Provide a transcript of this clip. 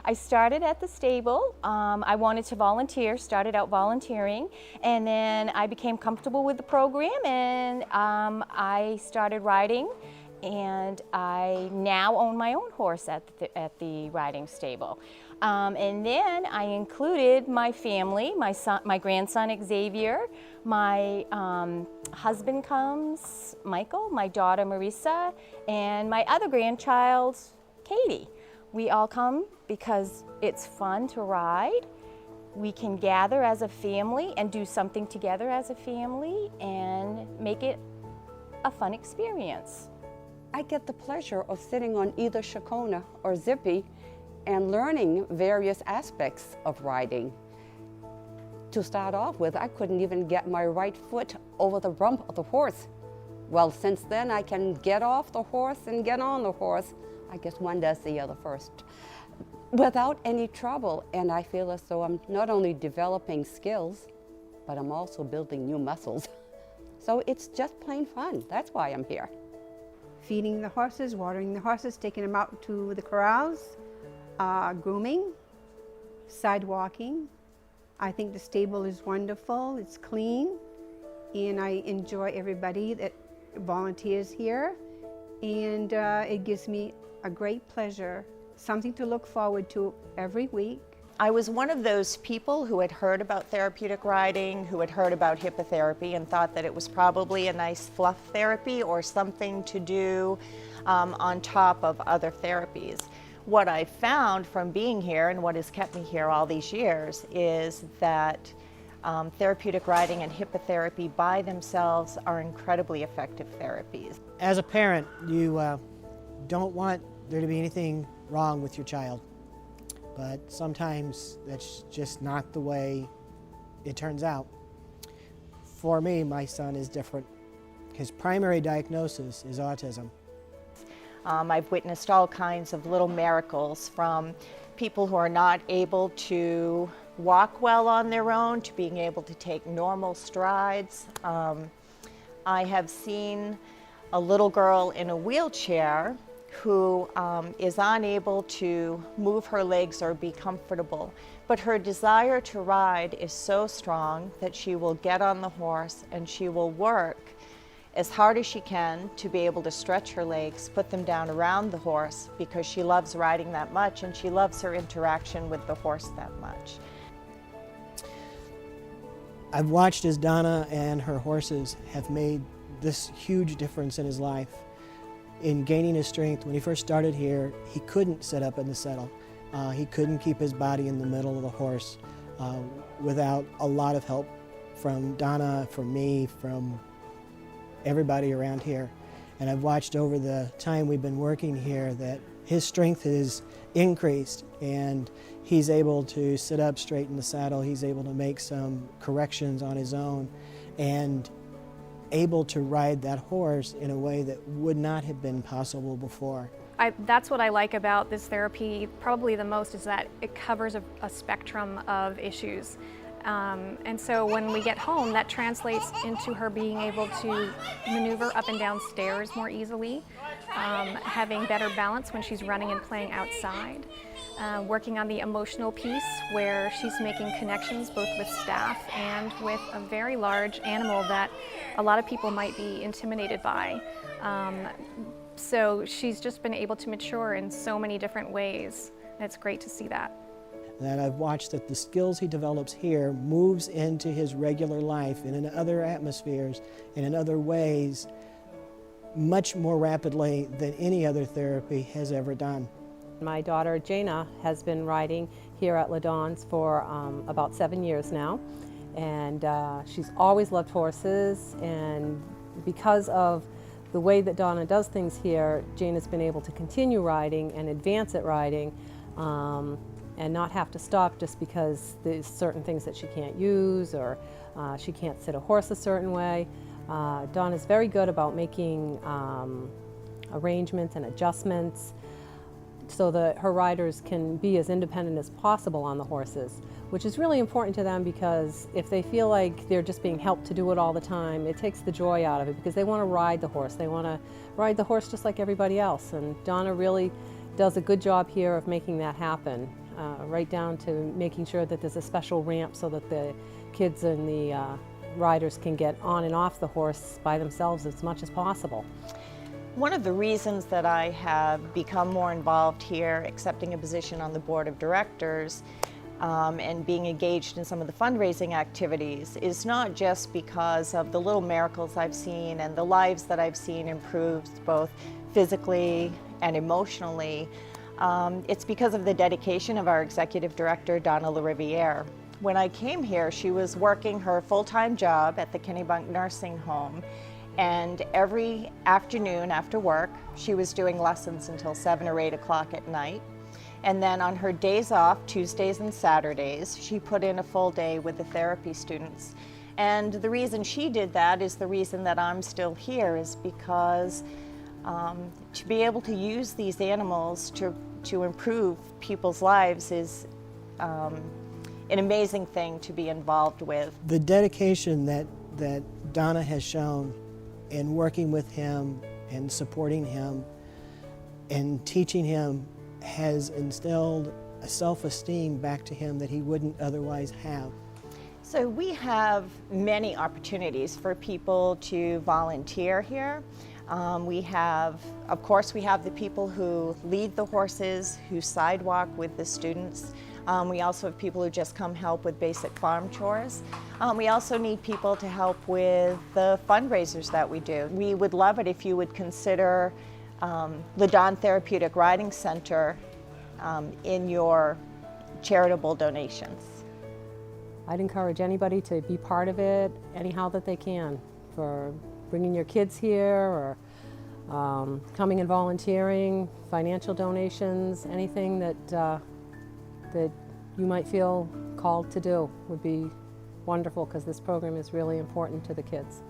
I started at the stable. I wanted to volunteer, started out volunteering, and then I became comfortable with the program, and I started riding, and I now own my own horse at the riding stable. And then I included my family, my grandson Xavier, my husband comes, Michael, my daughter Marisa, and my other grandchild, Katie. We all come because it's fun to ride. We can gather as a family and do something together as a family and make it a fun experience. I get the pleasure of sitting on either Shakona or Zippy and learning various aspects of riding. To start off with, I couldn't even get my right foot over the rump of the horse. Well, since then I can get off the horse and get on the horse. I guess one does the other first, without any trouble. And I feel as though I'm not only developing skills, but I'm also building new muscles. So it's just plain fun. That's why I'm here. Feeding the horses, watering the horses, taking them out to the corrals, grooming, sidewalking. I think the stable is wonderful, it's clean, and I enjoy everybody that volunteers here, and it gives me a great pleasure, something to look forward to every week. I was one of those people who had heard about therapeutic riding, who had heard about hippotherapy and thought that it was probably a nice fluff therapy or something to do on top of other therapies. What I found from being here and what has kept me here all these years is that therapeutic riding and hippotherapy by themselves are incredibly effective therapies. As a parent, you don't want there to be anything wrong with your child, but sometimes that's just not the way it turns out. For me, my son is different. His primary diagnosis is autism. I've witnessed all kinds of little miracles, from people who are not able to walk well on their own to being able to take normal strides. I have seen a little girl in a wheelchair who is unable to move her legs or be comfortable, but her desire to ride is so strong that she will get on the horse and she will work as hard as she can to be able to stretch her legs, put them down around the horse, because she loves riding that much and she loves her interaction with the horse that much. I've watched as Donna and her horses have made this huge difference in his life. In gaining his strength, when he first started here, he couldn't sit up in the saddle. He couldn't keep his body in the middle of the horse without a lot of help from Donna, from me, from everybody around here. And I've watched over the time we've been working here that his strength has increased and he's able to sit up straight in the saddle. He's able to make some corrections on his own and able to ride that horse in a way that would not have been possible before. That's what I like about this therapy probably the most, is that it covers a spectrum of issues. And so when we get home, that translates into her being able to maneuver up and down stairs more easily, having better balance when she's running and playing outside, working on the emotional piece where she's making connections both with staff and with a very large animal that a lot of people might be intimidated by. So she's just been able to mature in so many different ways. And it's great to see that. That I've watched that the skills he develops here moves into his regular life and in other atmospheres and in other ways much more rapidly than any other therapy has ever done. My daughter Jana has been riding here at LaDawn's for about 7 years now, and she's always loved horses, and because of the way that Donna does things here, Jana's been able to continue riding and advance at riding and not have to stop just because there's certain things that she can't use or she can't sit a horse a certain way. Donna's very good about making arrangements and adjustments so that her riders can be as independent as possible on the horses, which is really important to them, because if they feel like they're just being helped to do it all the time, it takes the joy out of it, because they want to ride the horse. They want to ride the horse just like everybody else, and Donna really does a good job here of making that happen. right down to making sure that there's a special ramp so that the kids and the riders can get on and off the horse by themselves as much as possible. One of the reasons that I have become more involved here, accepting a position on the board of directors, and being engaged in some of the fundraising activities, is not just because of the little miracles I've seen and the lives that I've seen improved both physically and emotionally. It's because of the dedication of our executive director, Donna LaRiviere. When I came here, she was working her full-time job at the Kennebunk Nursing Home, and every afternoon after work, she was doing lessons until 7 or 8 o'clock at night. And then on her days off, Tuesdays and Saturdays, she put in a full day with the therapy students. And the reason she did that is the reason that I'm still here, is because to be able to use these animals to improve people's lives is an amazing thing to be involved with. The dedication that Donna has shown in working with him and supporting him and teaching him has instilled a self-esteem back to him that he wouldn't otherwise have. So we have many opportunities for people to volunteer here. Of course, we have the people who lead the horses, who sidewalk with the students. We also have people who just come help with basic farm chores. We also need people to help with the fundraisers that we do. We would love it if you would consider LaDawn Therapeutic Riding Center in your charitable donations. I'd encourage anybody to be part of it anyhow that they can, for bringing your kids here or coming and volunteering, financial donations, anything that you might feel called to do would be wonderful, because this program is really important to the kids.